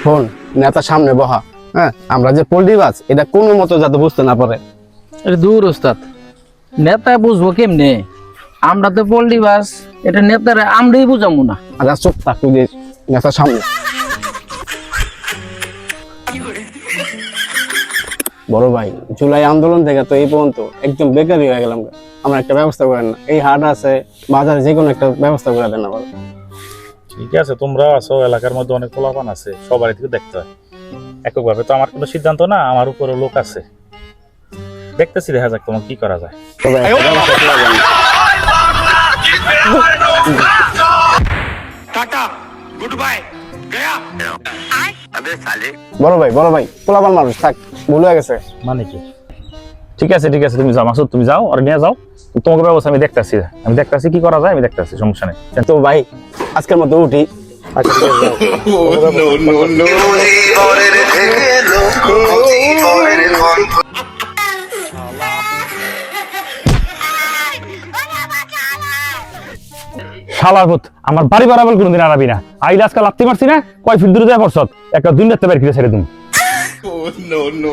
শোন, নেতা সামনে বহা। হ্যাঁ, আমরা যে পল্লীবাস এটা কোনো মতো যাতে বুঝতে না পারে। এটা দূর ওস্তাদ, নেতা বুঝবো কেমনে? আমরা তো পল্লী বাস, এটা নেতারা আমরাই বুঝাবো না। আচ্ছা চুপ থাক, তুই যে নেতার সামনে। বড় ভাই, জুলাই আন্দোলন থেকে তো এই পর্যন্ত একদম বেকারই হয়ে গেলাম। আমার একটা ব্যবস্থা করেন না, এই হাট আছে বাজারে যে কোনো একটা ব্যবস্থা করে দেন আবার। ঠিক আছে, তোমরাও আছো, এলাকার মধ্যে অনেক পোলাপান আছে, সবারই থেকে দেখতে হয়। এককভাবে তো আমার কোনো সিদ্ধান্ত না, আমার উপরে লোক আছে, দেখতেছি, দেখা যাক তোমার কি করা যায়। তবে একটা ব্যবস্থা করে দেন। टाटा गुड बाय गया বড় ভাই পোলাপান মানুষ, থাক, ভুল হয়ে গেছে। মানে কি? ঠিক আছে ঠিক আছে, তুমি যাও মাসুদ, তুমি যাও আর নিয়ে যাও, তোমাকে ব্যবস্থা আমি দেখতেছি কি করা যায়, আমি দেখতেছি, সমস্যা নেই। তো ভাই আজকের মতো উঠি। আচ্ছা ঠিক আছে, যাও। শালার পুত, আমার বাড়ি বাড়াবার কোনোদিন আনাবি না। আইলে আজকাল লাত্তি মারছি না, কয় ফিট দূরে যায় পড়ছত, একটা দিন রাখতে পারি ছেড়ে তুমি। no